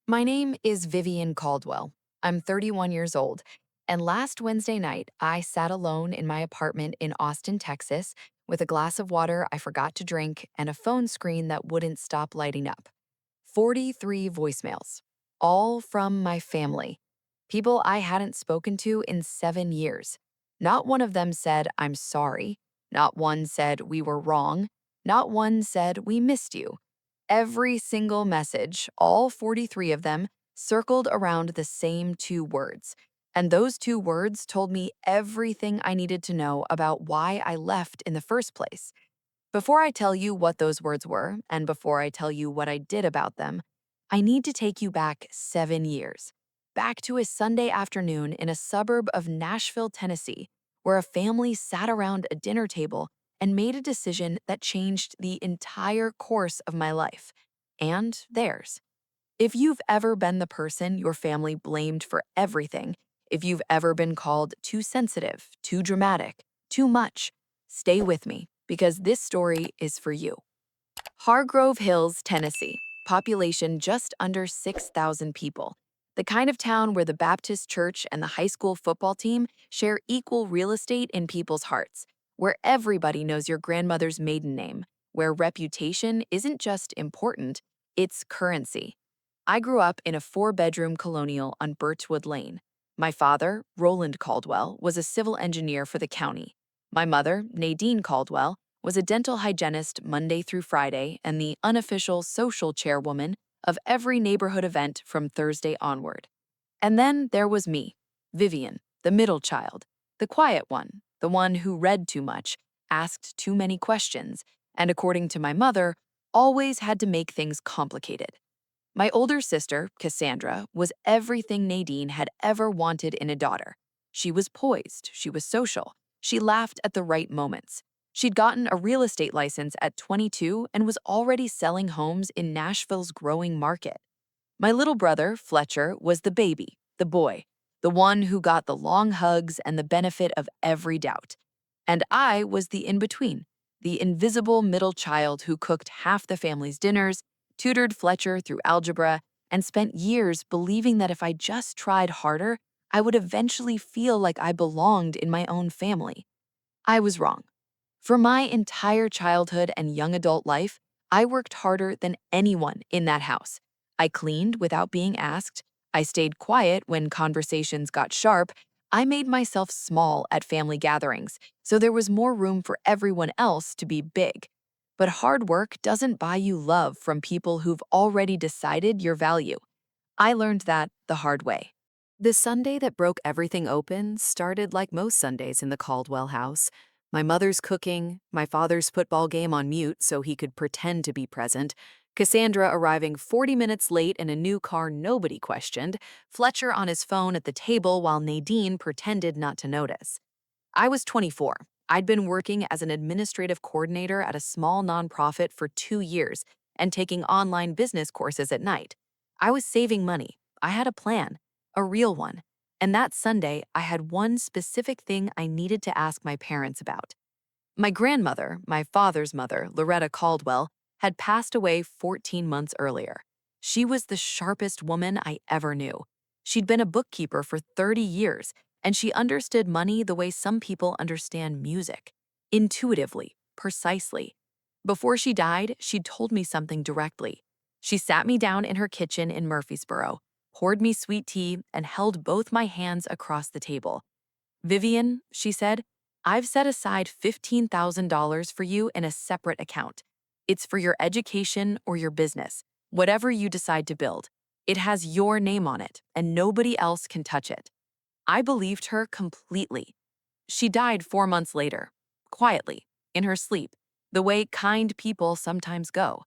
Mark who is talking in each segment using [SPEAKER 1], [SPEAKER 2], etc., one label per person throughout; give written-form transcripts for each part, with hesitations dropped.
[SPEAKER 1] My name is Vivian Caldwell. I'm 31 years old, and last Wednesday night, I sat alone in my apartment in Austin, Texas, with a glass of water I forgot to drink and a phone screen that wouldn't stop lighting up. 43 voicemails, all from my family, people I hadn't spoken to in 7 years. Not one of them said, I'm sorry. Not one said, we were wrong. Not one said, we missed you. Every single message, all 43 of them, circled around the same two words. And those two words told me everything I needed to know about why I left in the first place. Before I tell you what those words were, and before I tell you what I did about them, I need to take you back 7 years. Back to a Sunday afternoon in a suburb of Nashville, Tennessee, where a family sat around a dinner table and made a decision that changed the entire course of my life and theirs. If you've ever been the person your family blamed for everything, if you've ever been called too sensitive, too dramatic, too much, stay with me because this story is for you. Hargrove Hills, Tennessee, population just under 6,000 people. The kind of town where the Baptist church and the high school football team share equal real estate in people's hearts, where everybody knows your grandmother's maiden name, where reputation isn't just important, it's currency. I grew up in a four-bedroom colonial on Birchwood Lane. My father, Roland Caldwell, was a civil engineer for the county. My mother, Nadine Caldwell, was a dental hygienist Monday through Friday and the unofficial social chairwoman of every neighborhood event from Thursday onward. And then there was me, Vivian, the middle child, the quiet one, the one who read too much, asked too many questions, and according to my mother, always had to make things complicated. My older sister, Cassandra, was everything Nadine had ever wanted in a daughter. She was poised, she was social, she laughed at the right moments. She'd gotten a real estate license at 22 and was already selling homes in Nashville's growing market. My little brother, Fletcher, was the baby, the boy, the one who got the long hugs and the benefit of every doubt. And I was the in-between, the invisible middle child who cooked half the family's dinners, tutored Fletcher through algebra, and spent years believing that if I just tried harder, I would eventually feel like I belonged in my own family. I was wrong. For my entire childhood and young adult life, I worked harder than anyone in that house. I cleaned without being asked. I stayed quiet when conversations got sharp. I made myself small at family gatherings, so there was more room for everyone else to be big. But hard work doesn't buy you love from people who've already decided your value. I learned that the hard way. The Sunday that broke everything open started like most Sundays in the Caldwell house. My mother's cooking, my father's football game on mute so he could pretend to be present, Cassandra arriving 40 minutes late in a new car nobody questioned, Fletcher on his phone at the table while Nadine pretended not to notice. I was 24. I'd been working as an administrative coordinator at a small nonprofit for 2 years and taking online business courses at night. I was saving money. I had a plan, a real one. And that Sunday, I had one specific thing I needed to ask my parents about. My grandmother, my father's mother, Loretta Caldwell, had passed away 14 months earlier. She was the sharpest woman I ever knew. She'd been a bookkeeper for 30 years, and she understood money the way some people understand music, intuitively, precisely. Before she died, she'd told me something directly. She sat me down in her kitchen in Murfreesboro, poured me sweet tea, and held both my hands across the table. Vivian, she said, I've set aside $15,000 for you in a separate account. It's for your education or your business, whatever you decide to build. It has your name on it, and nobody else can touch it. I believed her completely. She died 4 months later, quietly, in her sleep, the way kind people sometimes go.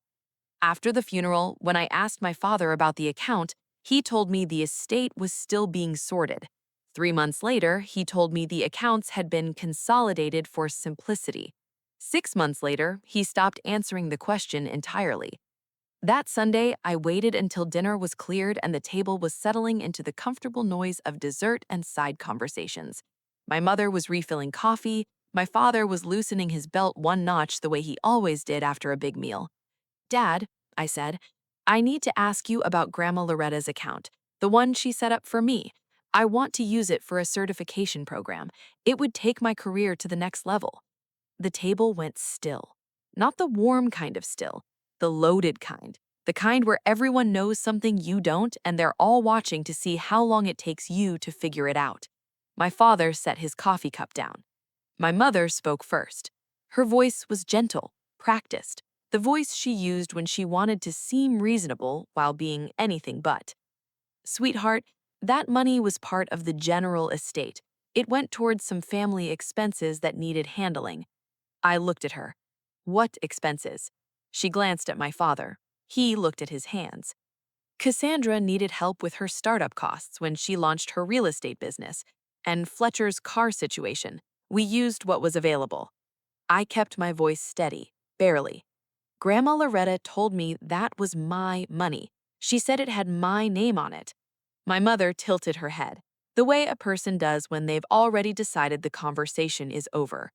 [SPEAKER 1] After the funeral, when I asked my father about the account, he told me the estate was still being sorted. 3 months later, he told me the accounts had been consolidated for simplicity. 6 months later, he stopped answering the question entirely. That Sunday, I waited until dinner was cleared and the table was settling into the comfortable noise of dessert and side conversations. My mother was refilling coffee. My father was loosening his belt one notch the way he always did after a big meal. Dad, I said,
[SPEAKER 2] I need to ask you about Grandma Loretta's account, the one she set up for me. I want to use it for a certification program. It would take my career to the next level. The table went still. Not the warm kind of still, the loaded kind. The kind where everyone knows something you don't and they're all watching to see how long it takes you to figure it out. My father set his coffee cup down. My mother spoke first. Her voice was gentle, practiced, the voice she used when she wanted to seem reasonable while being anything but. Sweetheart, that money was part of the general estate. It went towards some family expenses that needed handling. I looked at her. What expenses? She glanced at my father. He looked at his hands. Cassandra needed help with her startup costs when she launched her real estate business, and Fletcher's car situation. We used what was available. I kept my voice steady, barely. Grandma Loretta told me that was my money. She said it had my name on it. My mother tilted her head, the way a person does when they've already decided the conversation is over.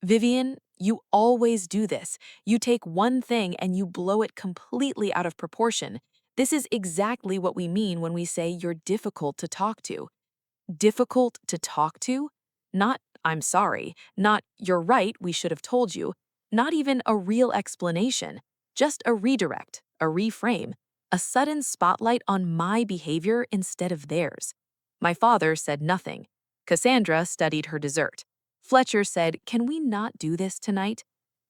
[SPEAKER 2] Vivian, you always do this. You take one thing and you blow it completely out of proportion. This is exactly what we mean when we say you're difficult to talk to. Difficult to talk to? Not, I'm sorry, not, you're right, we should have told you, not even a real explanation, just a redirect, a reframe, a sudden spotlight on my behavior instead of theirs. My father said nothing. Cassandra studied her dessert. Fletcher said, "Can we not do this tonight?"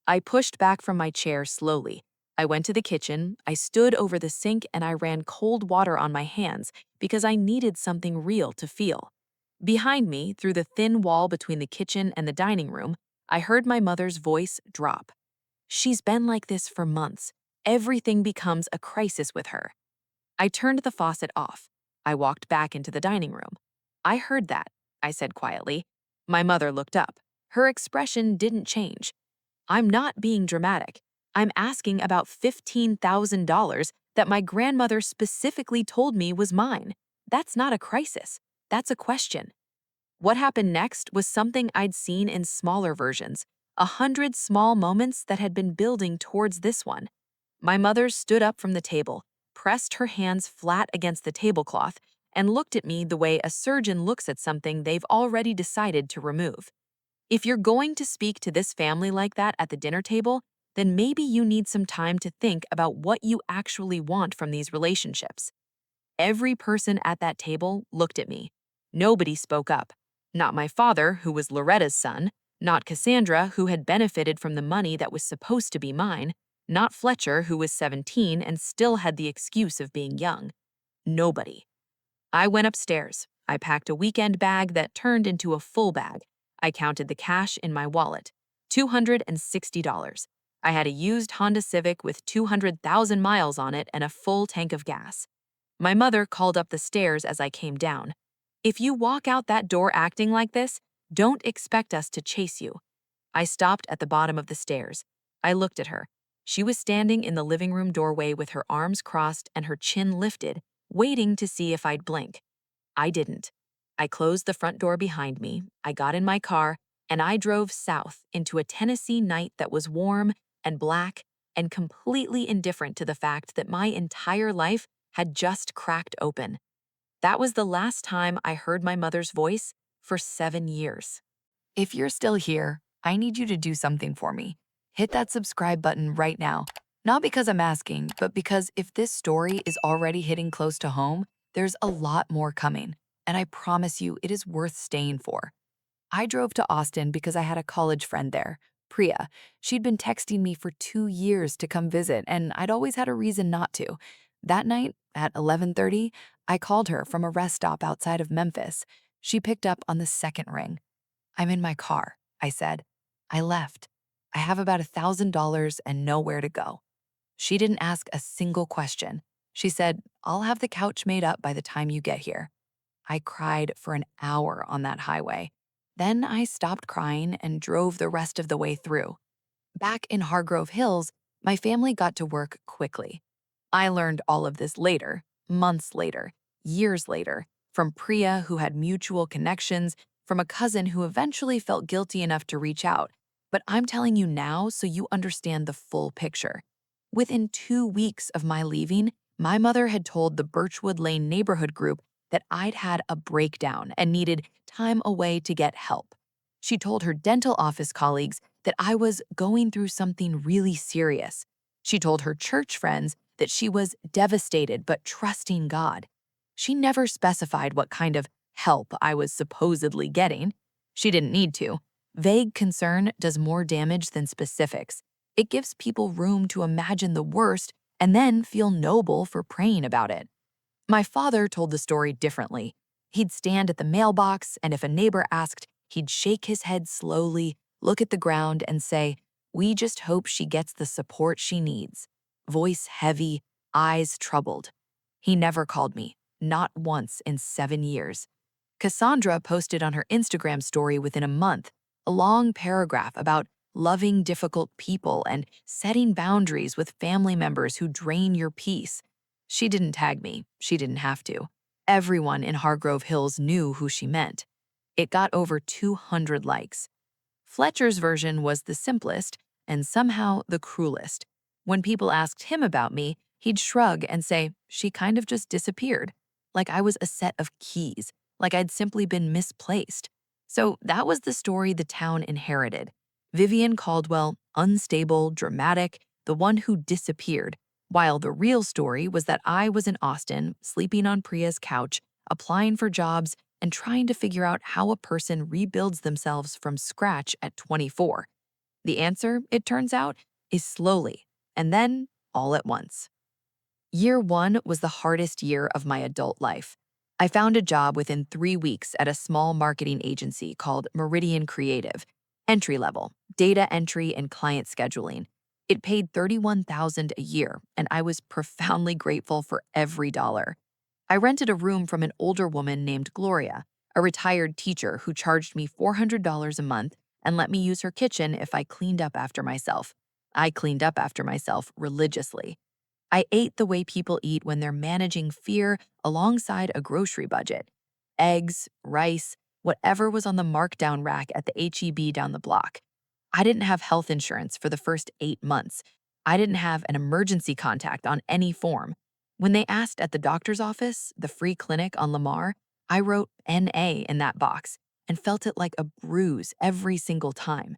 [SPEAKER 2] I pushed back from my chair slowly. I went to the kitchen, I stood over the sink, and I ran cold water on my hands because I needed something real to feel. Behind me, through the thin wall between the kitchen and the dining room, I heard my mother's voice drop. She's been like this for months. Everything becomes a crisis with her. I turned the faucet off. I walked back into the dining room. I heard that, I said quietly. My mother looked up. Her expression didn't change. I'm not being dramatic. I'm asking about $15,000 that my grandmother specifically told me was mine. That's not a crisis. That's a question. What happened next was something I'd seen in smaller versions, 100 small moments that had been building towards this one. My mother stood up from the table, pressed her hands flat against the tablecloth, and looked at me the way a surgeon looks at something they've already decided to remove. If you're going to speak to this family like that at the dinner table, then maybe you need some time to think about what you actually want from these relationships. Every person at that table looked at me. Nobody spoke up. Not my father, who was Loretta's son, not Cassandra, who had benefited from the money that was supposed to be mine, not Fletcher, who was 17 and still had the excuse of being young. Nobody. I went upstairs. I packed a weekend bag that turned into a full bag. I counted the cash in my wallet. $260. I had a used Honda Civic with 200,000 miles on it and a full tank of gas. My mother called up the stairs as I came down. If you walk out that door acting like this, don't expect us to chase you. I stopped at the bottom of the stairs. I looked at her. She was standing in the living room doorway with her arms crossed and her chin lifted, waiting to see if I'd blink. I didn't. I closed the front door behind me, I got in my car, and I drove south into a Tennessee night that was warm and black and completely indifferent to the fact that my entire life had just cracked open. That was the last time I heard my mother's voice for 7 years.
[SPEAKER 1] If you're still here, I need you to do something for me. Hit that subscribe button right now. Not because I'm asking, but because if this story is already hitting close to home, there's a lot more coming. And I promise you, it is worth staying for. I drove to Austin because I had a college friend there, Priya. She'd been texting me for 2 years to come visit, and I'd always had a reason not to. That night, at 11:30, I called her from a rest stop outside of Memphis. She picked up on the second ring. "I'm in my car," I said. "I left. I have about $1,000 and nowhere to go." She didn't ask a single question. She said, "I'll have the couch made up by the time you get here." I cried for an hour on that highway. Then I stopped crying and drove the rest of the way through. Back in Hargrove Hills, my family got to work quickly. I learned all of this later, months later, years later, from Priya, who had mutual connections, from a cousin who eventually felt guilty enough to reach out. But I'm telling you now so you understand the full picture.
[SPEAKER 2] Within 2 weeks of my leaving, my mother had told the Birchwood Lane neighborhood group that I'd had a breakdown and needed time away to get help. She told her dental office colleagues that I was going through something really serious. She told her church friends that she was devastated but trusting God. She never specified what kind of help I was supposedly getting. She didn't need to. Vague concern does more damage than specifics. It gives people room to imagine the worst and then feel noble for praying about it. My father told the story differently. He'd stand at the mailbox, and if a neighbor asked, he'd shake his head slowly, look at the ground, and say, "We just hope she gets the support she needs." Voice heavy, eyes troubled. He never called me, not once in 7 years. Cassandra posted on her Instagram story within a month a long paragraph about loving difficult people and setting boundaries with family members who drain your peace. She didn't tag me. She didn't have to. Everyone in Hargrove Hills knew who she meant. It got over 200 likes. Fletcher's version was the simplest and somehow the cruelest. When people asked him about me, he'd shrug and say, "She kind of just disappeared," like I was a set of keys, like I'd simply been misplaced. So that was the story the town inherited. Vivian Caldwell, unstable, dramatic, the one who disappeared, while the real story was that I was in Austin, sleeping on Priya's couch, applying for jobs, and trying to figure out how a person rebuilds themselves from scratch at 24. The answer, it turns out, is slowly, and then all at once. Year one was the hardest year of my adult life. I found a job within 3 weeks at a small marketing agency called Meridian Creative, entry level, data entry and client scheduling. It paid $31,000 a year, and I was profoundly grateful for every dollar. I rented a room from an older woman named Gloria, a retired teacher who charged me $400 a month and let me use her kitchen if I cleaned up after myself. I cleaned up after myself religiously. I ate the way people eat when they're managing fear alongside a grocery budget. Eggs, rice, whatever was on the markdown rack at the HEB down the block. I didn't have health insurance for the first 8 months. I didn't have an emergency contact on any form. When they asked at the doctor's office, the free clinic on Lamar, I wrote NA in that box and felt it like a bruise every single time.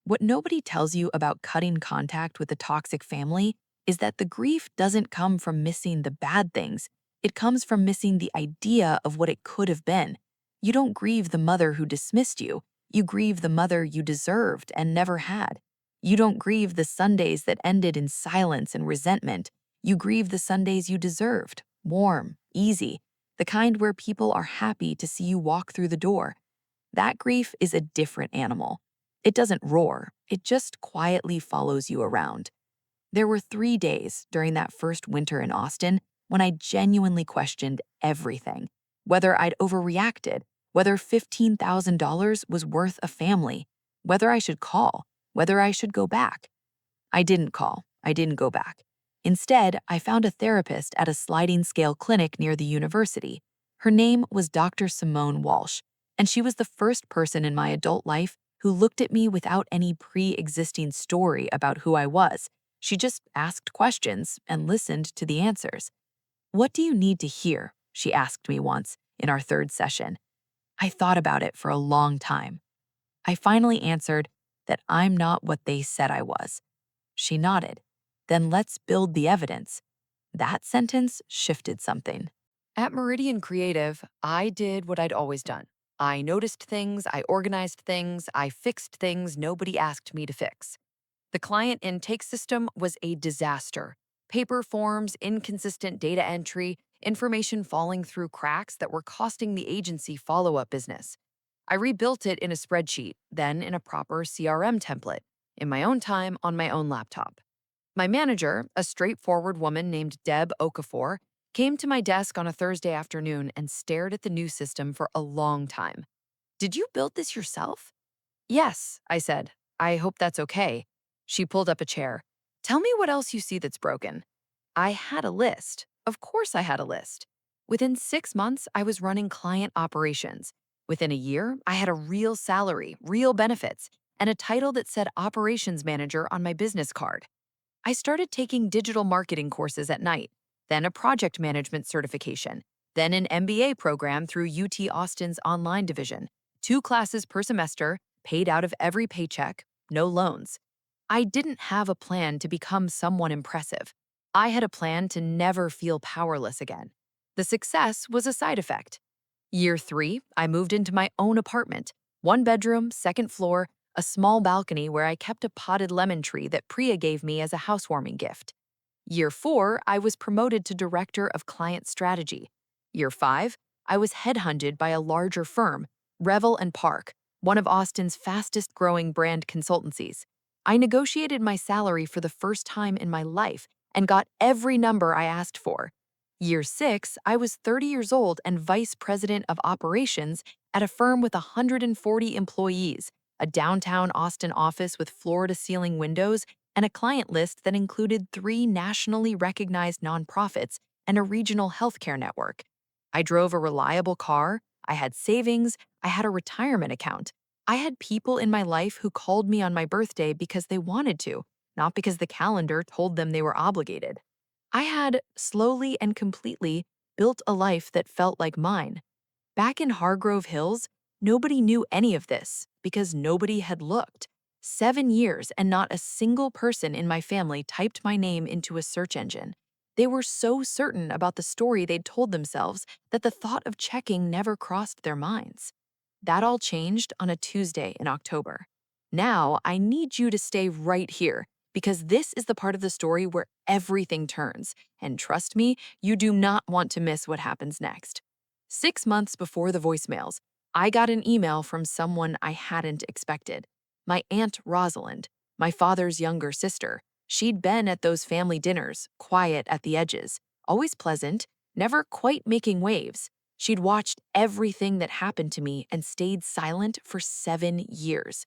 [SPEAKER 2] What nobody tells you about cutting contact with a toxic family is that the grief doesn't come from missing the bad things. It comes from missing the idea of what it could have been. You don't grieve the mother who dismissed you. You grieve the mother you deserved and never had. You don't grieve the Sundays that ended in silence and resentment. You grieve the Sundays you deserved, warm, easy, the kind where people are happy to see you walk through the door. That grief is a different animal. It doesn't roar, it just quietly follows you around. There were 3 days during that first winter in Austin when I genuinely questioned everything. Whether I'd overreacted, whether $15,000 was worth a family, whether I should call, whether I should go back. I didn't call, I didn't go back. Instead, I found a therapist at a sliding scale clinic near the university. Her name was Dr. Simone Walsh, and she was the first person in my adult life who looked at me without any pre existing story about who I was. She just asked questions and listened to the answers. "What do you need to hear?" she asked me once in our third session. I thought about it for a long time. I finally answered that I'm not what they said I was. She nodded. "Then let's build the evidence." That sentence shifted something.
[SPEAKER 1] At Meridian Creative, I did what I'd always done. I noticed things, I organized things, I fixed things nobody asked me to fix. The client intake system was a disaster. Paper forms, inconsistent data entry, information falling through cracks that were costing the agency follow-up business. I rebuilt it in a spreadsheet, then in a proper CRM template, in my own time on my own laptop. My manager, a straightforward woman named Deb Okafor, came to my desk on a Thursday afternoon and stared at the new system for a long time. "Did you build this yourself?" "Yes," I said. "I hope that's okay." She pulled up a chair. "Tell me what else you see that's broken." I had a list. Of course I had a list. Within 6 months, I was running client operations. Within a year, I had a real salary, real benefits, and a title that said operations manager on my business card. I started taking digital marketing courses at night, then a project management certification, then an MBA program through UT Austin's online division, 2 classes per semester, paid out of every paycheck, no loans. I didn't have a plan to become someone impressive. I had a plan to never feel powerless again. The success was a side effect. Year 3, I moved into my own apartment, 1 bedroom, second floor, a small balcony where I kept a potted lemon tree that Priya gave me as a housewarming gift. Year 4, I was promoted to Director of Client Strategy. Year 5, I was headhunted by a larger firm, Revel and Park, one of Austin's fastest growing brand consultancies. I negotiated my salary for the first time in my life and got every number I asked for. Year 6, I was 30 years old and Vice President of Operations at a firm with 140 employees, a downtown Austin office with floor-to-ceiling windows, and a client list that included 3 nationally recognized nonprofits and a regional healthcare network. I drove a reliable car, I had savings, I had a retirement account. I had people in my life who called me on my birthday because they wanted to, not because the calendar told them they were obligated. I had, slowly and completely, built a life that felt like mine. Back in Hargrove Hills, nobody knew any of this because nobody had looked. 7 years and not a single person in my family typed my name into a search engine. They were so certain about the story they'd told themselves that the thought of checking never crossed their minds. That all changed on a Tuesday in October. Now, I need you to stay right here because this is the part of the story where everything turns. And trust me, you do not want to miss what happens next. 6 months before the voicemails, I got an email from someone I hadn't expected. My Aunt Rosalind, my father's younger sister. She'd been at those family dinners, quiet at the edges, always pleasant, never quite making waves. She'd watched everything that happened to me and stayed silent for 7 years.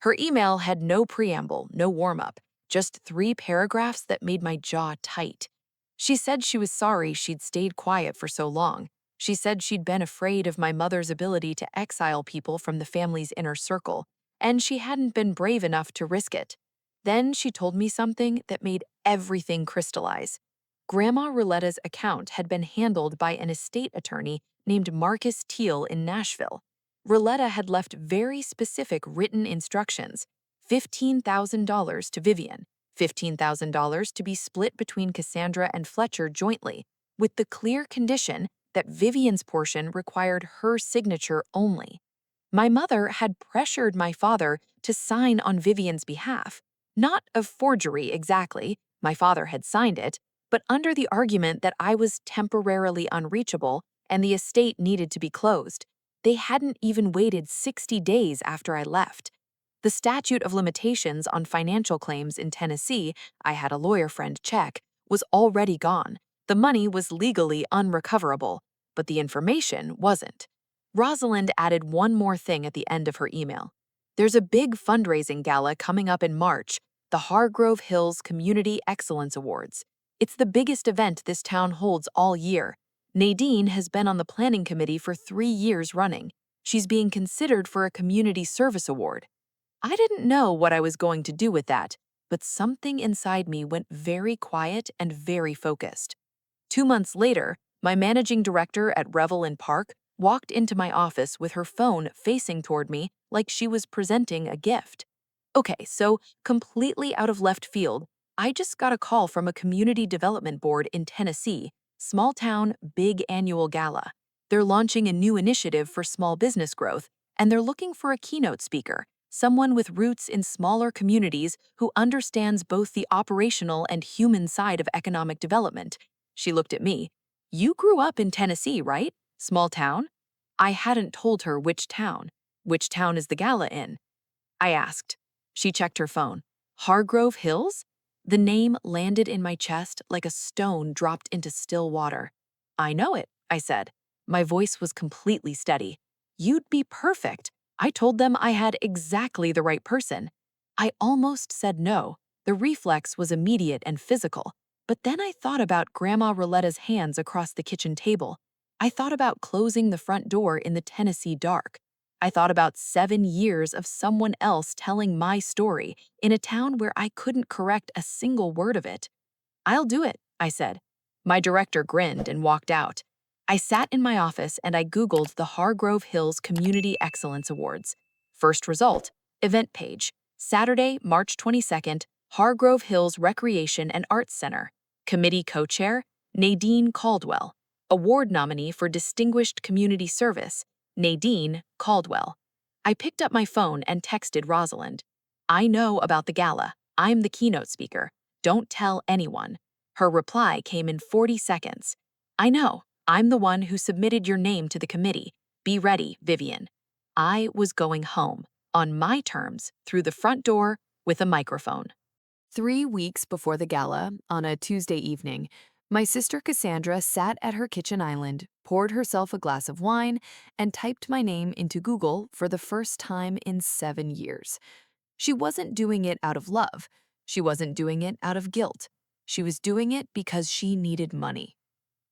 [SPEAKER 1] Her email had no preamble, no warm-up, just 3 paragraphs that made my jaw tight. She said she was sorry she'd stayed quiet for so long. She said she'd been afraid of my mother's ability to exile people from the family's inner circle, and she hadn't been brave enough to risk it. Then she told me something that made everything crystallize. Grandma Roletta's account had been handled by an estate attorney named Marcus Teal in Nashville. Roletta had left very specific written instructions: $15,000 to Vivian, $15,000 to be split between Cassandra and Fletcher jointly, with the clear condition that Vivian's portion required her signature only. My mother had pressured my father to sign on Vivian's behalf. Not of forgery exactly, my father had signed it, but under the argument that I was temporarily unreachable and the estate needed to be closed. They hadn't even waited 60 days after I left. The statute of limitations on financial claims in Tennessee, I had a lawyer friend check, was already gone. The money was legally unrecoverable, but the information wasn't. Rosalind added one more thing at the end of her email. There's a big fundraising gala coming up in March, the Hargrove Hills Community Excellence Awards. It's the biggest event this town holds all year. Nadine has been on the planning committee for 3 years running. She's being considered for a community service award. I didn't know what I was going to do with that, but something inside me went very quiet and very focused. 2 months later, my managing director at Revel and Park walked into my office with her phone facing toward me like she was presenting a gift. Okay, so completely out of left field, I just got a call from a community development board in Tennessee, small town, big annual gala. They're launching a new initiative for small business growth, and they're looking for a keynote speaker, someone with roots in smaller communities who understands both the operational and human side of economic development. She looked at me. You grew up in Tennessee, right? Small town? I hadn't told her which town. Which town is the gala in? I asked. She checked her phone. Hargrove Hills? The name landed in my chest like a stone dropped into still water. I know it, I said. My voice was completely steady. You'd be perfect. I told them I had exactly the right person. I almost said no. The reflex was immediate and physical. But then I thought about Grandma Roletta's hands across the kitchen table. I thought about closing the front door in the Tennessee dark.
[SPEAKER 2] I thought about 7 years of someone else telling my story in a town where I couldn't correct a single word of it. "I'll do it," I said. My director grinned and walked out. I sat in my office and I Googled the Hargrove Hills Community Excellence Awards. First result, event page, Saturday, March 22nd, Hargrove Hills Recreation and Arts Center. Committee co-chair, Nadine Caldwell. Award nominee for Distinguished Community Service, Nadine Caldwell. I picked up my phone and texted Rosalind. "I know about the gala. I'm the keynote speaker. Don't tell anyone." Her reply came in 40 seconds. "I know. I'm the one who submitted your name to the committee. Be ready, Vivian." I was going home, on my terms, through the front door with a microphone.
[SPEAKER 1] 3 weeks before the gala, on a Tuesday evening, my sister Cassandra sat at her kitchen island, poured herself a glass of wine, and typed my name into Google for the first time in 7 years. She wasn't doing it out of love. She wasn't doing it out of guilt. She was doing it because she needed money.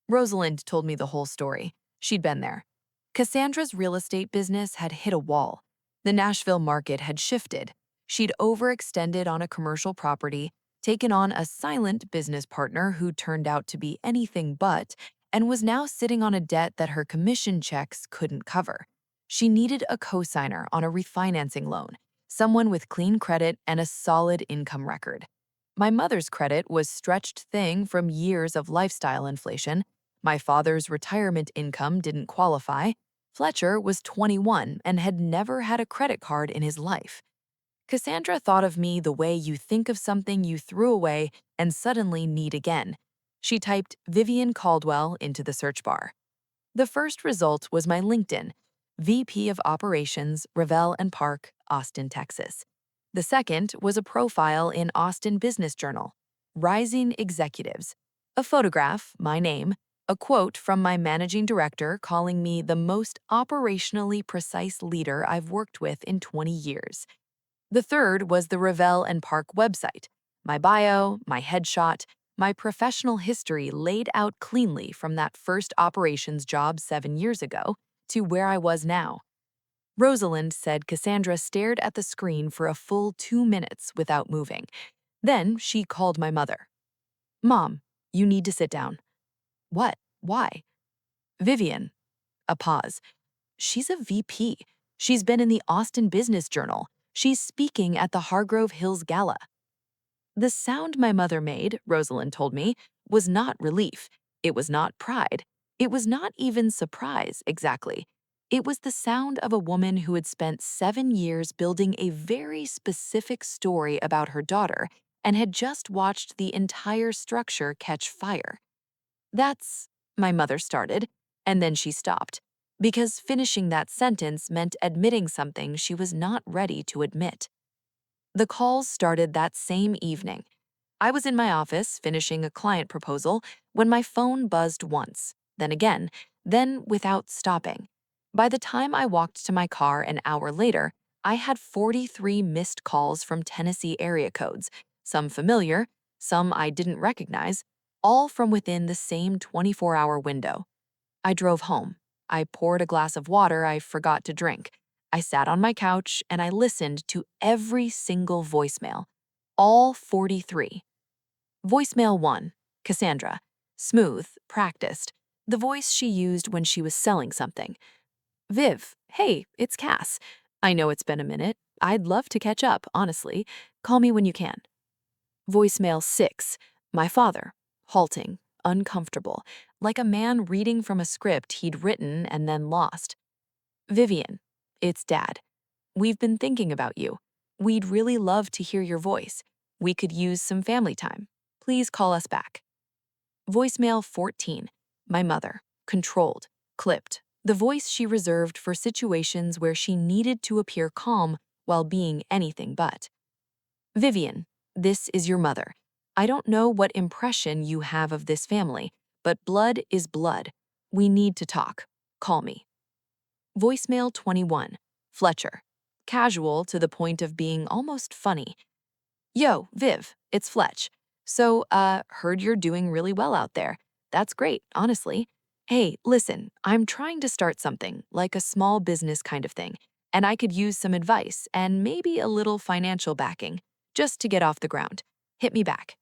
[SPEAKER 1] Rosalind told me the whole story. She'd been there. Cassandra's real estate business had hit a wall. The Nashville market had shifted. She'd overextended on a commercial property, taken on a silent business partner who turned out to be anything but, and was now sitting on a debt that her commission checks couldn't cover. She needed a cosigner on a refinancing loan, someone with clean credit and a solid income record. My mother's credit was stretched thin from years of lifestyle inflation. My father's retirement income didn't qualify. Fletcher was 21 and had never had a credit card in his life. Cassandra thought of me the way you think of something you threw away and suddenly need again. She typed Vivian Caldwell into the search bar. The first result was my LinkedIn, VP of Operations, Revell and Park, Austin, Texas. The second was a profile in Austin Business Journal, Rising Executives. A photograph, my name, a quote from my managing director calling me the most operationally precise leader I've worked with in 20 years. The third was the Revell and Park website, my bio, my headshot, my professional history laid out cleanly from that first operations job 7 years ago to where I was now. Rosalind said Cassandra stared at the screen for a full 2 minutes without moving. Then she called my mother. "Mom, you need to sit down." "What? Why?" "Vivian." A pause. "She's a VP. She's been in the Austin Business Journal. She's speaking at the Hargrove Hills Gala." The sound my mother made, Rosalind told me, was not relief. It was not pride. It was not even surprise, exactly. It was the sound of a woman who had spent 7 years building a very specific story about her daughter and had just watched the entire structure catch fire. "That's," my mother started, and then she stopped, because finishing that sentence meant admitting something she was not ready to admit. The calls started that same evening. I was in my office finishing a client proposal when my phone buzzed once, then again, then without stopping. By the time I walked to my car an hour later, I had 43 missed calls from Tennessee area codes, some familiar, some I didn't recognize, all from within the same 24-hour window. I drove home. I poured a glass of water I forgot to drink. I sat on my couch and I listened to every single voicemail, all 43. Voicemail 1, Cassandra. Smooth, practiced. The voice she used when she was selling something. "Viv, hey, it's Cass. I know it's been a minute. I'd love to catch up, honestly. Call me when you can." Voicemail 6, my father. Halting, uncomfortable, like a man reading from a script he'd written and then lost. "Vivian, it's Dad. We've been thinking about you. We'd really love to hear your voice. We could use some family time. Please call us back." Voicemail 14, my mother. Controlled, clipped. The voice she reserved for situations where she needed to appear calm while being anything but. "Vivian, this is your mother. I don't know what impression you have of this family, but blood is blood. We need to talk. Call me." Voicemail 21, Fletcher. Casual to the point of being almost funny. "Yo, Viv, it's Fletch. So, heard you're doing really well out there. That's great, honestly. Hey, listen, I'm trying to start something, like a small business kind of thing.
[SPEAKER 2] and I could use some advice and maybe a little financial backing just to get off the ground. Hit me back.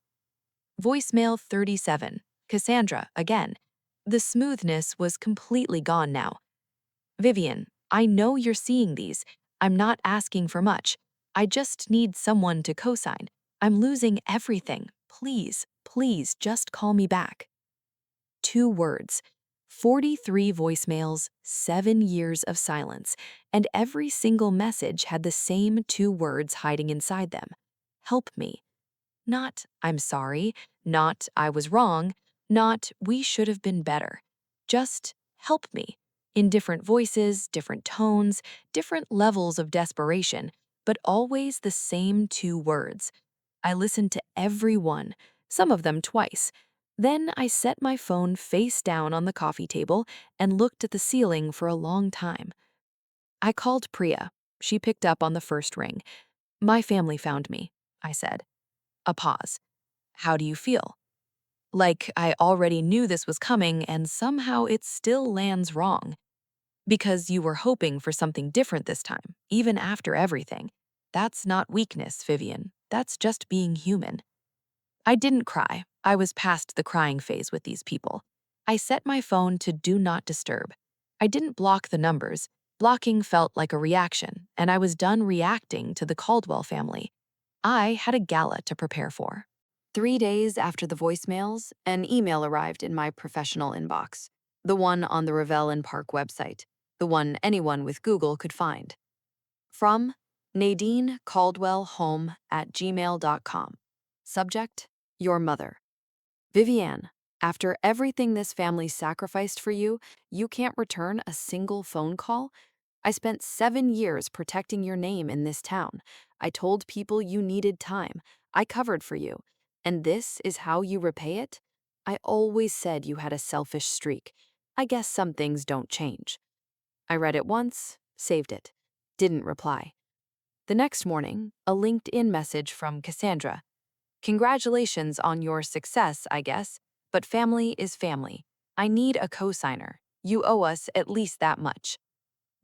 [SPEAKER 2] Voicemail 37. Cassandra, again. The smoothness was completely gone now. Vivian, I know you're seeing these. I'm not asking for much. I just need someone to cosign. I'm losing everything. Please, please just call me back. 2 words. 43 voicemails, 7 years of silence, and every single message had the same 2 words hiding inside them. Help me. Not, I'm sorry, not, I was wrong, not, we should have been better. Just, help me. In different voices, different tones, different levels of desperation, but always the same 2 words. I listened to every one, some of them twice. Then I set my phone face down on the coffee table and looked at the ceiling for a long time. I called Priya. She picked up on the first ring. My family found me, I said. A pause. How do you feel? Like I already knew this was coming and somehow it still lands wrong. Because you were hoping for something different this time, even after everything. That's not weakness, Vivian. That's just being human. I didn't cry. I was past the crying phase with these people. I set my phone to do not disturb. I didn't block the numbers. Blocking felt like a reaction, and I was done reacting to the Caldwell family. I had a gala to prepare for.
[SPEAKER 1] 3 days after the voicemails, an email arrived in my professional inbox, the one on the Ravel and Park website, the one anyone with Google could find. From Nadine Caldwell Home at gmail.com. Subject, Your Mother. Viviane, after everything this family sacrificed for you, you can't return a single phone call? I spent 7 years protecting your name in this town. I told people you needed time. I covered for you. And this is how you repay it? I always said you had a selfish streak. I guess some things don't change. I read it once, saved it. Didn't reply. The next morning, a LinkedIn message from Cassandra. Congratulations on your success, I guess, but family is family. I need a cosigner. You owe us at least that much.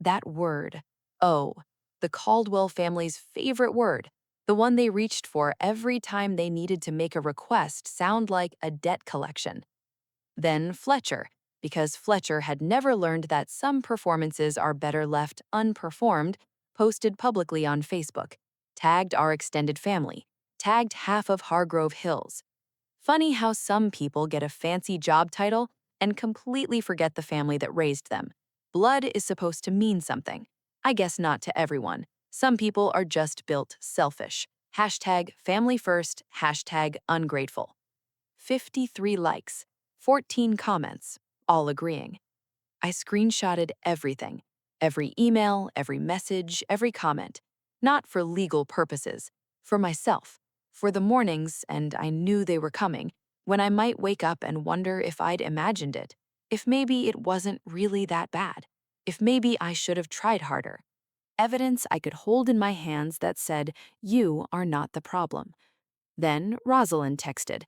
[SPEAKER 1] That word, owe, the Caldwell family's favorite word, the one they reached for every time they needed to make a request sound like a debt collection. Then Fletcher, because Fletcher had never learned that some performances are better left unperformed, posted publicly on Facebook, tagged our extended family, tagged half of Hargrove Hills. Funny how some people get a fancy job title and completely forget the family that raised them. Blood is supposed to mean something. I guess not to everyone. Some people are just built selfish. Hashtag family first, hashtag ungrateful. 53 likes, 14 comments, all agreeing. I screenshotted everything, every email, every message, every comment, not for legal purposes, for myself, for the mornings, and I knew they were coming, when I might wake up and wonder if I'd imagined it, if maybe it wasn't really that bad, if maybe I should have tried harder. Evidence I could hold in my hands that said, you are not the problem. Then Rosalind texted,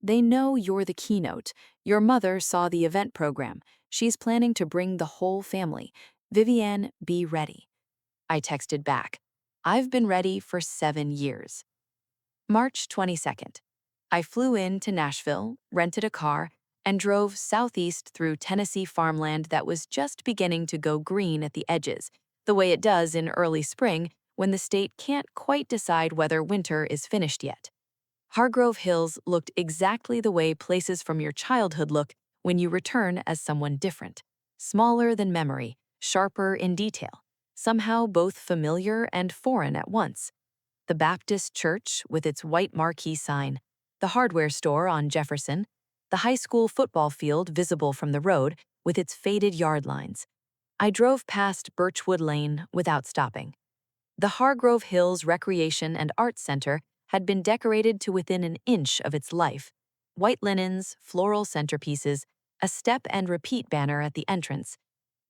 [SPEAKER 1] they know you're the keynote. Your mother saw the event program. She's planning to bring the whole family. Viviane, be ready. I texted back, I've been ready for 7 years. March 22nd. I flew in to Nashville, rented a car, and drove southeast through Tennessee farmland that was just beginning to go green at the edges, the way it does in early spring when the state can't quite decide whether winter is finished yet. Hargrove Hills looked exactly the way places from your childhood look when you return as someone different. Smaller than memory, sharper in detail, somehow both familiar and foreign at once. The Baptist church with its white marquee sign, the hardware store on Jefferson, the high school football field visible from the road with its faded yard lines. I drove past Birchwood Lane without stopping. The Hargrove Hills Recreation and Arts Center had been decorated to within an inch of its life. White linens, floral centerpieces, a step and repeat banner at the entrance.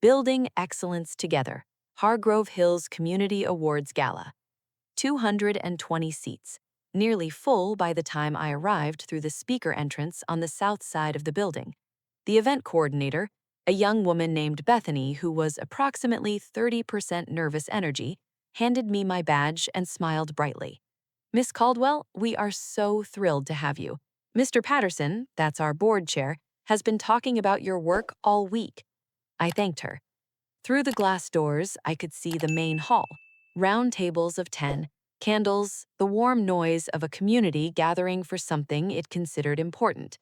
[SPEAKER 1] Building excellence together. Hargrove Hills Community Awards Gala. 220 seats, nearly full by the time I arrived through the speaker entrance on the south side of the building. The event coordinator,
[SPEAKER 2] A young woman named Bethany, who was approximately 30% nervous energy, handed me my badge and smiled brightly. Miss Caldwell, we are so thrilled to have you. Mr. Patterson, that's our board chair, has been talking about your work all week. I thanked her. Through the glass doors, I could see the main hall, round tables of 10, candles, the warm noise of a community gathering for something it considered important.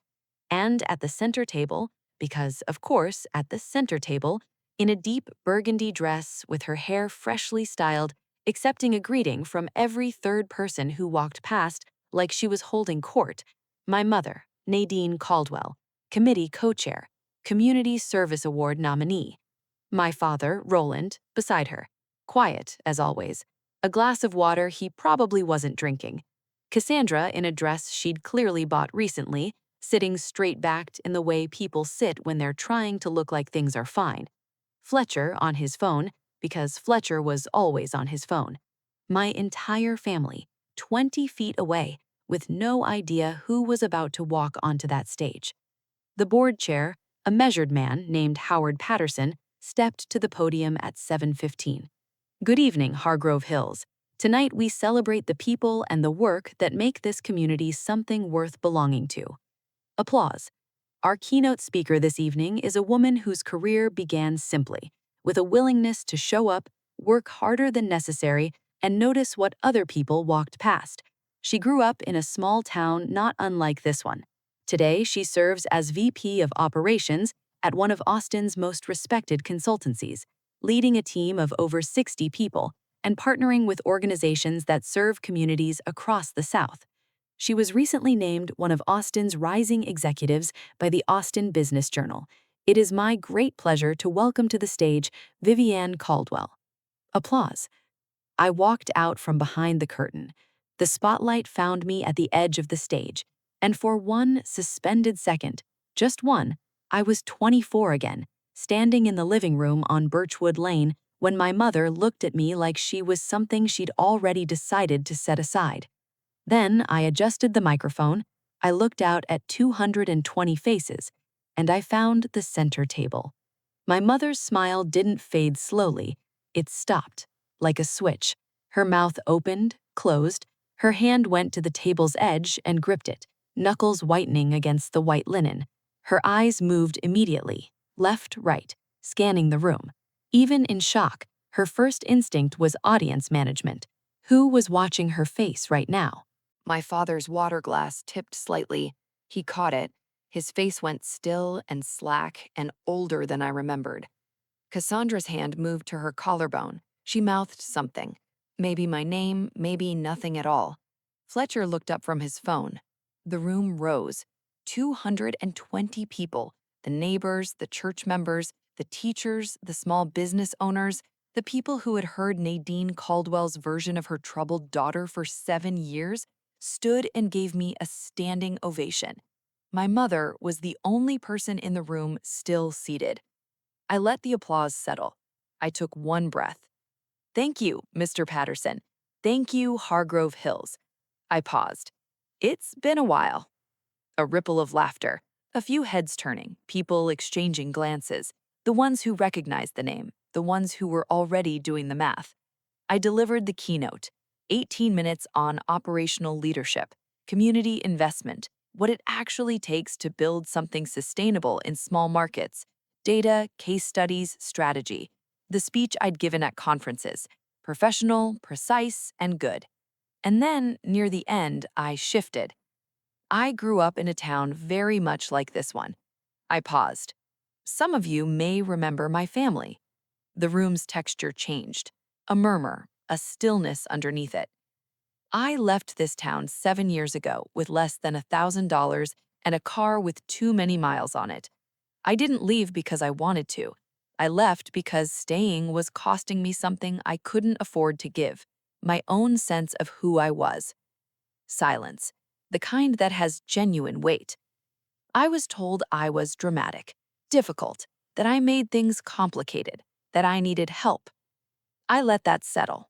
[SPEAKER 2] And at the center table, because, of course, at the center table, in a deep burgundy dress with her hair freshly styled, accepting a greeting from every third person who walked past like she was holding court, my mother, Nadine Caldwell, committee co-chair, Community Service Award nominee. My father, Roland, beside her, quiet as always, a glass of water he probably wasn't drinking. Cassandra in a dress she'd clearly bought recently, sitting straight-backed in the way people sit when they're trying to look like things are fine. Fletcher on his phone, because Fletcher was always on his phone. My entire family, 20 feet away, with no idea who was about to walk onto that stage. The board chair, a measured man named Howard Patterson, stepped to the podium at 7:15. Good evening, Hargrove Hills. Tonight we celebrate the people and the work that make this community something worth belonging to. Applause. Our keynote speaker this evening is a woman whose career began simply, with a willingness to show up, work harder than necessary, and notice what other people walked past. She grew up in a small town not unlike this one. Today, she serves as VP of Operations at one of Austin's most respected consultancies, leading a team of over 60 people and partnering with organizations that serve communities across the South. She was recently named one of Austin's rising executives by the Austin Business Journal. It is my great pleasure to welcome to the stage Vivienne Caldwell. Applause. I walked out from behind the curtain. The spotlight found me at the edge of the stage, and for one suspended second, just one, I was 24 again, standing in the living room on Birchwood Lane when my mother looked at me like she was something she'd already decided to set aside. Then I adjusted the microphone, I looked out at 220 faces, and I found the center table. My mother's smile didn't fade slowly, it stopped, like a switch. Her mouth opened, closed, her hand went to the table's edge and gripped it, knuckles whitening against the white linen. Her eyes moved immediately, left, right, scanning the room. Even in shock, her first instinct was audience management. Who was watching her face right now?
[SPEAKER 1] My father's water glass tipped slightly. He caught it. His face went still and slack and older than I remembered. Cassandra's hand moved to her collarbone. She mouthed something. Maybe my name, maybe nothing at all. Fletcher looked up from his phone. The room rose. 220 people. The neighbors, the church members, the teachers, the small business owners, the people who had heard Nadine Caldwell's version of her troubled daughter for 7 years, stood and gave me a standing ovation. My mother was the only person in the room still seated. I let the applause settle. I took one breath. Thank you, Mr. Patterson. Thank you, Hargrove Hills. I paused. It's been a while. A ripple of laughter, a few heads turning, people exchanging glances, the ones who recognized the name, the ones who were already doing the math. I delivered the keynote, 18 minutes on operational leadership, community investment, what it actually takes to build something sustainable in small markets, data, case studies, strategy. The speech I'd given at conferences, professional, precise, and good. And then, near the end, I shifted. I grew up in a town very much like this one. I paused. Some of you may remember my family. The room's texture changed. A murmur, a stillness underneath it. I left this town 7 years ago with less than $1,000 and a car with too many miles on it. I didn't leave because I wanted to. I left because staying was costing me something I couldn't afford to give, my own sense of who I was. Silence, the kind that has genuine weight. I was told I was dramatic, difficult, that I made things complicated, that I needed help. I let that settle.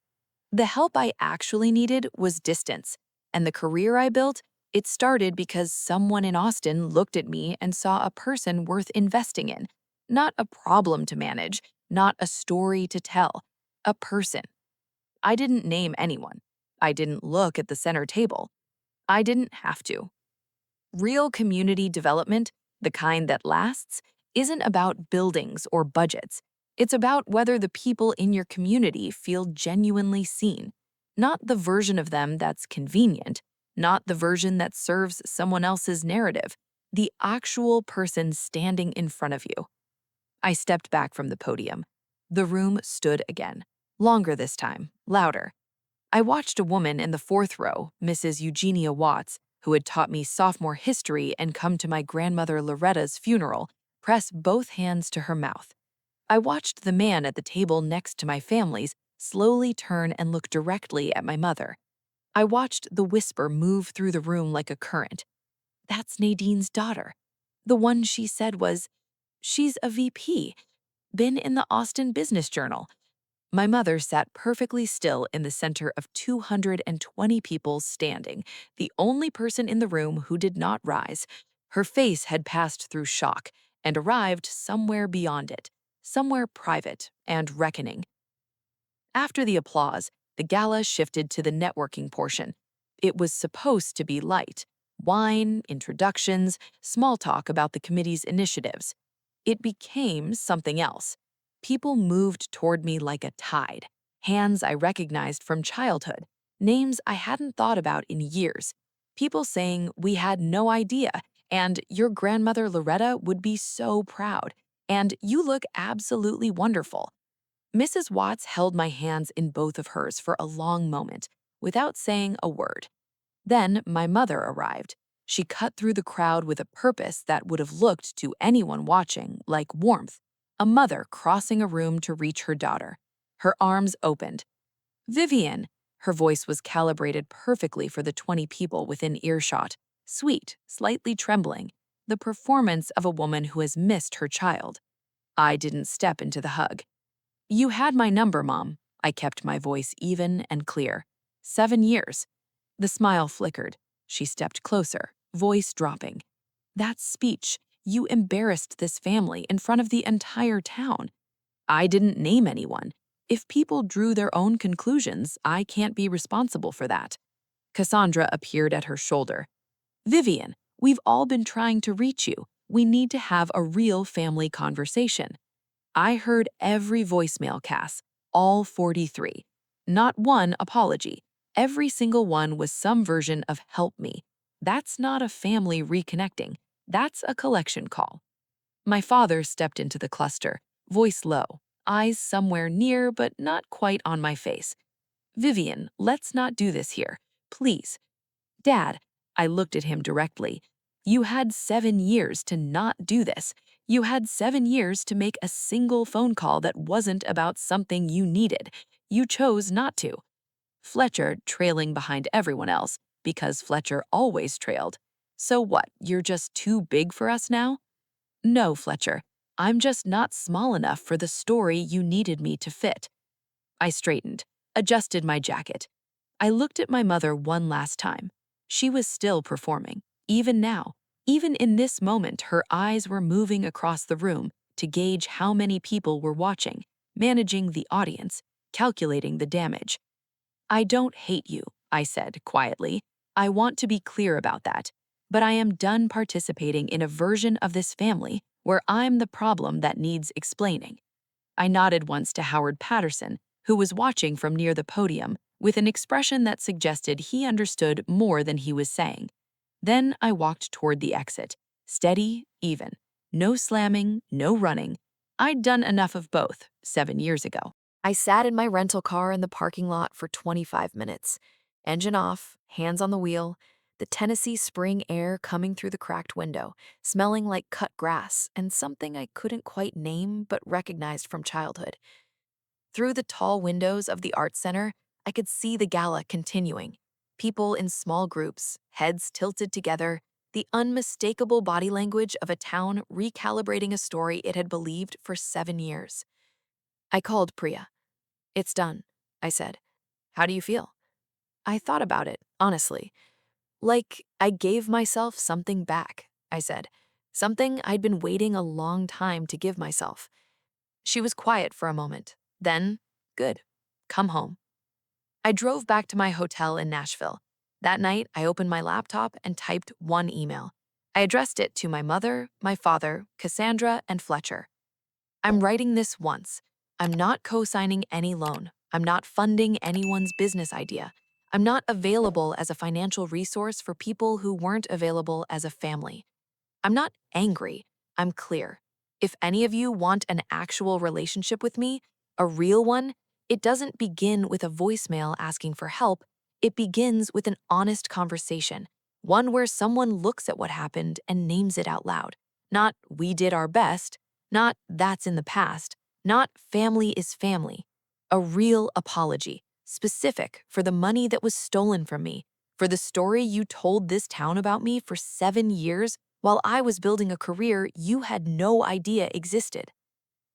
[SPEAKER 1] The help I actually needed was distance, and the career I built, it started because someone in Austin looked at me and saw a person worth investing in.
[SPEAKER 2] Not a problem to manage, not a story to tell. A person. I didn't name anyone. I didn't look at the center table. I didn't have to. Real community development, the kind that lasts, isn't about buildings or budgets. It's about whether the people in your community feel genuinely seen, not the version of them that's convenient, not the version that serves someone else's narrative, the actual person standing in front of you. I stepped back from the podium. The room stood again. Longer this time, louder. I watched a woman in the fourth row, Mrs. Eugenia Watts, who had taught me sophomore history and come to my grandmother Loretta's funeral, press both hands to her mouth. I watched the man at the table next to my family's slowly turn and look directly at my mother. I watched the whisper move through the room like a current. That's Nadine's daughter. The one she said was, she's a VP, been in the Austin Business Journal. My mother sat perfectly still in the center of 220 people standing, the only person in the room who did not rise. Her face had passed through shock and arrived somewhere beyond it, somewhere private and reckoning. After the applause, the gala shifted to the networking portion. It was supposed to be light wine, introductions, small talk about the committee's initiatives. It became something else. People moved toward me like a tide, hands I recognized from childhood, names I hadn't thought about in years. People saying we had no idea, and your grandmother Loretta would be so proud, and you look absolutely wonderful. Mrs. Watts held my hands in both of hers for a long moment, without saying a word. Then my mother arrived. She cut through the crowd with a purpose that would have looked to anyone watching like warmth. A mother crossing a room to reach her daughter. Her arms opened. Vivian! Her voice was calibrated perfectly for the 20 people within earshot. Sweet, slightly trembling. The performance of a woman who has missed her child. I didn't step into the hug. You had my number, Mom. I kept my voice even and clear. 7 years. The smile flickered. She stepped closer, voice dropping. That speech, you embarrassed this family in front of the entire town. I didn't name anyone. If people drew their own conclusions, I can't be responsible for that. Cassandra appeared at her shoulder. Vivian, we've all been trying to reach you. We need to have a real family conversation. I heard every voicemail, Cass, all 43. Not one apology. Every single one was some version of help me. That's not a family reconnecting. That's a collection call. My father stepped into the cluster, voice low, eyes somewhere near but not quite on my face. Vivian, let's not do this here. Please. Dad, I looked at him directly. You had 7 years to not do this. You had 7 years to make a single phone call that wasn't about something you needed. You chose not to. Fletcher trailing behind everyone else, because Fletcher always trailed. So what, you're just too big for us now? No, Fletcher. I'm just not small enough for the story you needed me to fit. I straightened, adjusted my jacket. I looked at my mother one last time. She was still performing, even now. Even in this moment, her eyes were moving across the room to gauge how many people were watching, managing the audience, calculating the damage. I don't hate you, I said quietly. I want to be clear about that. But I am done participating in a version of this family where I'm the problem that needs explaining. I nodded once to Howard Patterson, who was watching from near the podium, with an expression that suggested he understood more than he was saying. Then I walked toward the exit, steady, even. No slamming, no running. I'd done enough of both 7 years ago. I sat in my rental car in the parking lot for 25 minutes. Engine off, hands on the wheel, the Tennessee spring air coming through the cracked window, smelling like cut grass and something I couldn't quite name but recognized from childhood. Through the tall windows of the Art Center, I could see the gala continuing. People in small groups, heads tilted together, the unmistakable body language of a town recalibrating a story it had believed for 7 years. I called Priya. It's done, I said. How do you feel? I thought about it, honestly. Like I gave myself something back, I said. something I'd been waiting a long time to give myself. She was quiet for a moment. Then, good, come home. I drove back to my hotel in Nashville. That night, I opened my laptop and typed one email. I addressed it to my mother, my father, Cassandra, and Fletcher. I'm writing this once. I'm not co-signing any loan. I'm not funding anyone's business idea. I'm not available as a financial resource for people who weren't available as a family. I'm not angry. I'm clear. If any of you want an actual relationship with me, a real one, it doesn't begin with a voicemail asking for help. It begins with an honest conversation, one where someone looks at what happened and names it out loud. Not "we did our best," not "that's in the past," not "family is family." A real apology, specific for the money that was stolen from me, for the story you told this town about me for 7 years while I was building a career you had no idea existed,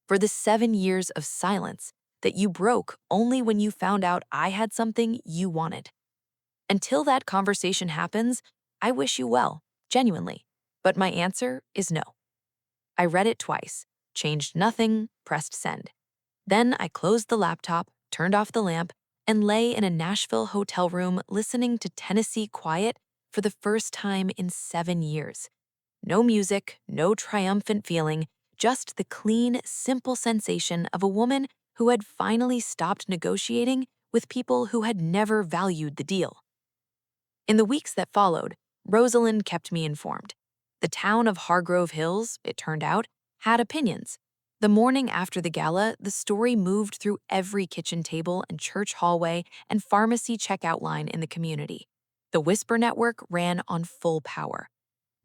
[SPEAKER 2] for the 7 years of silence that you broke only when you found out I had something you wanted. Until that conversation happens, I wish you well, genuinely. But my answer is no. I read it twice, changed nothing, pressed send. Then I closed the laptop, turned off the lamp, and lay in a Nashville hotel room listening to Tennessee Quiet for the first time in 7 years. No music, no triumphant feeling, just the clean, simple sensation of a woman who had finally stopped negotiating with people who had never valued the deal. In the weeks that followed, Rosalind kept me informed. The town of Hargrove Hills, it turned out, had opinions. The morning after the gala, the story moved through every kitchen table and church hallway and pharmacy checkout line in the community. The Whisper Network ran on full power.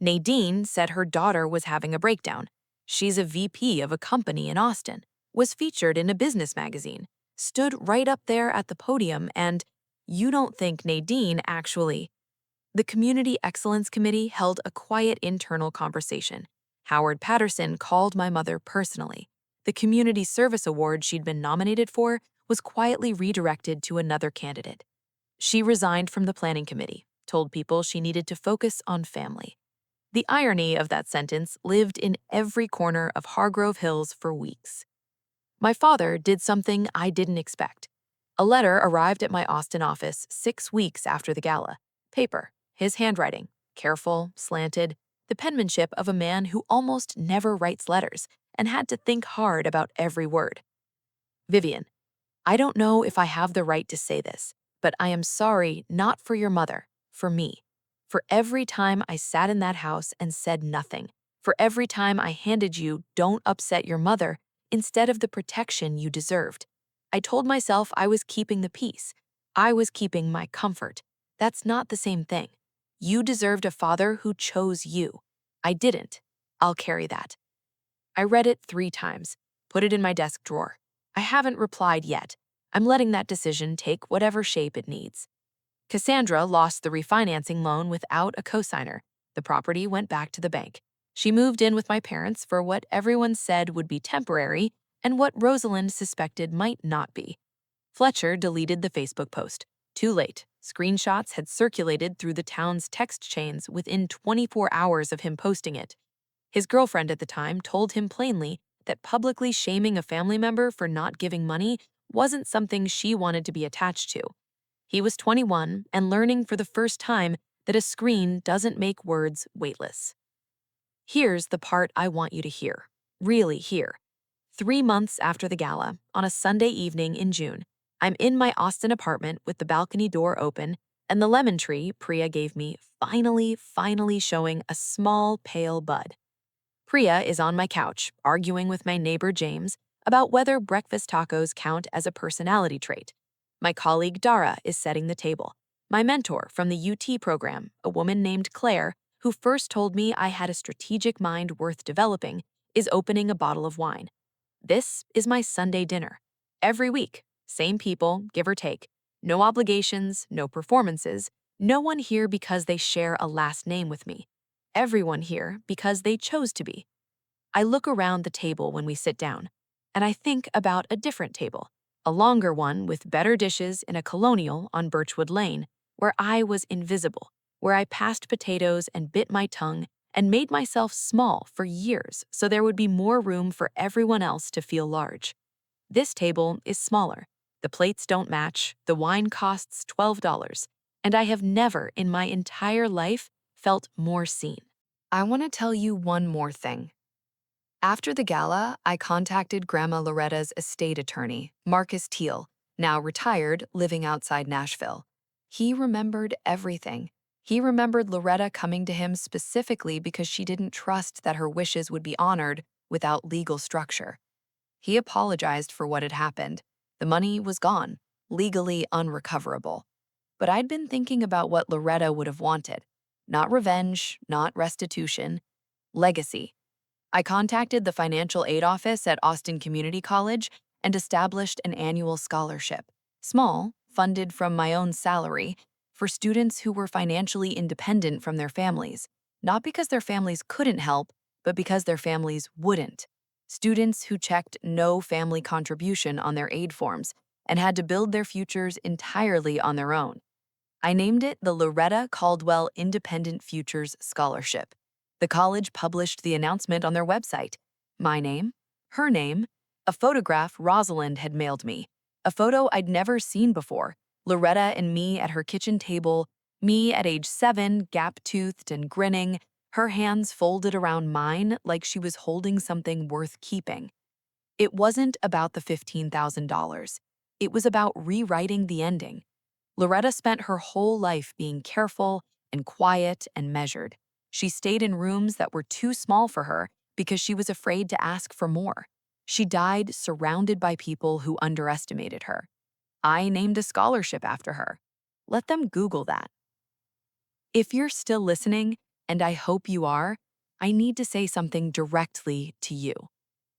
[SPEAKER 2] Nadine said her daughter was having a breakdown. She's a VP of a company in Austin, was featured in a business magazine, stood right up there at the podium, and you don't think Nadine actually. The Community Excellence Committee held a quiet internal conversation. Howard Patterson called my mother personally. The Community Service Award she'd been nominated for was quietly redirected to another candidate. She resigned from the planning committee, told people she needed to focus on family. The irony of that sentence lived in every corner of Hargrove Hills for weeks. My father did something I didn't expect. A letter arrived at my Austin office 6 weeks after the gala. Paper, his handwriting, careful, slanted, the penmanship of a man who almost never writes letters and had to think hard about every word. Vivian, I don't know if I have the right to say this, but I am sorry not for your mother, for me. For every time I sat in that house and said nothing. For every time I handed you "don't upset your mother" instead of the protection you deserved. I told myself I was keeping the peace. I was keeping my comfort. That's not the same thing. You deserved a father who chose you. I didn't. I'll carry that. I read it 3 times, put it in my desk drawer. I haven't replied yet. I'm letting that decision take whatever shape it needs. Cassandra lost the refinancing loan without a cosigner. The property went back to the bank. She moved in with my parents for what everyone said would be temporary and what Rosalind suspected might not be. Fletcher deleted the Facebook post. Too late. Screenshots had circulated through the town's text chains within 24 hours of him posting it. His girlfriend at the time told him plainly that publicly shaming a family member for not giving money wasn't something she wanted to be attached to. He was 21 and learning for the first time that a screen doesn't make words weightless. Here's the part I want you to hear. Really hear. 3 months after the gala, on a Sunday evening in June, I'm in my Austin apartment with the balcony door open and the lemon tree Priya gave me finally showing a small, pale bud. Priya is on my couch, arguing with my neighbor James about whether breakfast tacos count as a personality trait. My colleague Dara is setting the table. My mentor from the UT program, a woman named Claire, who first told me I had a strategic mind worth developing, is opening a bottle of wine. This is my Sunday dinner. Every week, same people, give or take. No obligations, no performances. No one here because they share a last name with me. Everyone here because they chose to be. I look around the table when we sit down, and I think about a different table, a longer one with better dishes in a colonial on Birchwood Lane, where I was invisible, where I passed potatoes and bit my tongue and made myself small for years so there would be more room for everyone else to feel large. This table is smaller. The plates don't match, the wine costs $12, and I have never in my entire life felt more seen.
[SPEAKER 1] I want to tell you one more thing. After the gala, I contacted Grandma Loretta's estate attorney, Marcus Teal, now retired, living outside Nashville. He remembered everything. He remembered Loretta coming to him specifically because she didn't trust that her wishes would be honored without legal structure. He apologized for what had happened. The money was gone, legally unrecoverable. But I'd been thinking about what Loretta would have wanted. Not revenge, not restitution, legacy. I contacted the financial aid office at Austin Community College and established an annual scholarship, small, funded from my own salary, for students who were financially independent from their families, not because their families couldn't help, but because their families wouldn't. Students who checked no family contribution on their aid forms and had to build their futures entirely on their own. I named it the Loretta Caldwell Independent Futures Scholarship. The college published the announcement on their website. My name, her name, a photograph Rosalind had mailed me, a photo I'd never seen before, Loretta and me at her kitchen table, me at age 7, gap-toothed and grinning, her hands folded around mine like she was holding something worth keeping. It wasn't about the $15,000. It was about rewriting the ending. Loretta spent her whole life being careful and quiet and measured. She stayed in rooms that were too small for her because she was afraid to ask for more. She died surrounded by people who underestimated her. I named a scholarship after her. Let them Google that. If you're still listening, and I hope you are, I need to say something directly to you.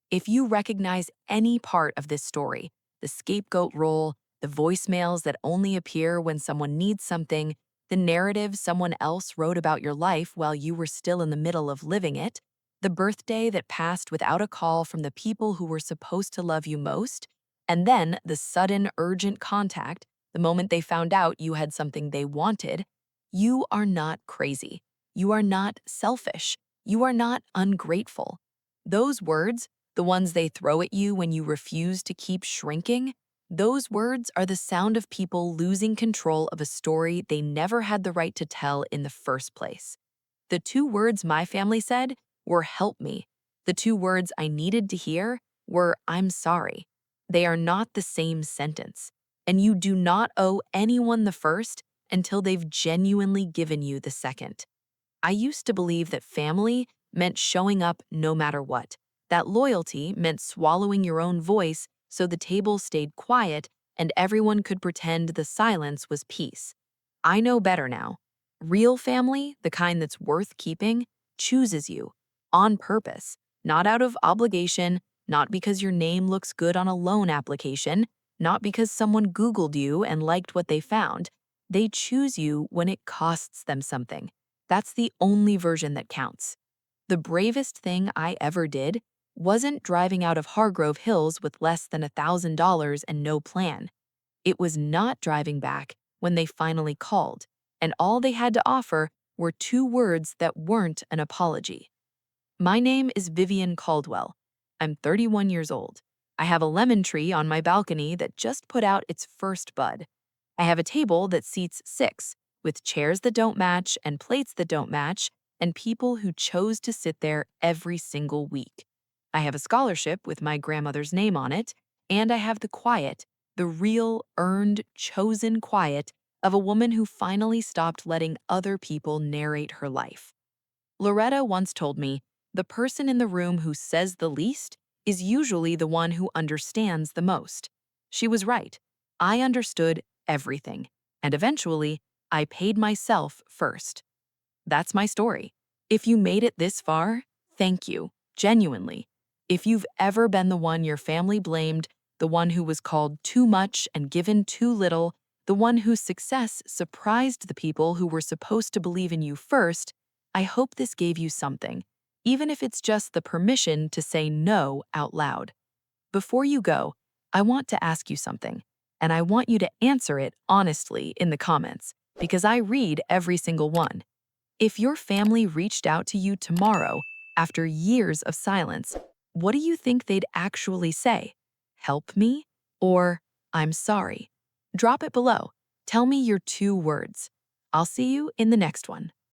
[SPEAKER 1] If you recognize any part of this story, the scapegoat role, the voicemails that only appear when someone needs something, the narrative someone else wrote about your life while you were still in the middle of living it, the birthday that passed without a call from the people who were supposed to love you most, and then the sudden urgent contact the moment they found out you had something they wanted, you are not crazy. You are not selfish. You are not ungrateful. Those words, the ones they throw at you when you refuse to keep shrinking, those words are the sound of people losing control of a story they never had the right to tell in the first place. The two words my family said were "help me." The two words I needed to hear were "I'm sorry." They are not the same sentence, and you do not owe anyone the first until they've genuinely given you the second. I used to believe that family meant showing up no matter what, that loyalty meant swallowing your own voice so the table stayed quiet and everyone could pretend the silence was peace. I know better now. Real family, the kind that's worth keeping, chooses you on purpose, not out of obligation, not because your name looks good on a loan application, not because someone Googled you and liked what they found. They choose you when it costs them something. That's the only version that counts. The bravest thing I ever did wasn't driving out of Hargrove Hills with less than $1,000 and no plan. It was not driving back when they finally called, and all they had to offer were two words that weren't an apology. My name is Vivian Caldwell. I'm 31 years old. I have a lemon tree on my balcony that just put out its first bud. I have a table that seats 6, with chairs that don't match and plates that don't match, and people who chose to sit there every single week. I have a scholarship with my grandmother's name on it, and I have the quiet, the real, earned, chosen quiet of a woman who finally stopped letting other people narrate her life. Loretta once told me, the person in the room who says the least is usually the one who understands the most. She was right. I understood everything, and eventually, I paid myself first. That's my story. If you made it this far, thank you, genuinely. If you've ever been the one your family blamed, the one who was called too much and given too little, the one whose success surprised the people who were supposed to believe in you first, I hope this gave you something, even if it's just the permission to say no out loud. Before you go, I want to ask you something, and I want you to answer it honestly in the comments, because I read every single one.
[SPEAKER 2] If your family reached out to you tomorrow after years of silence, what do you think they'd actually say? Help me? Or I'm sorry? Drop it below. Tell me your 2 words. I'll see you in the next one.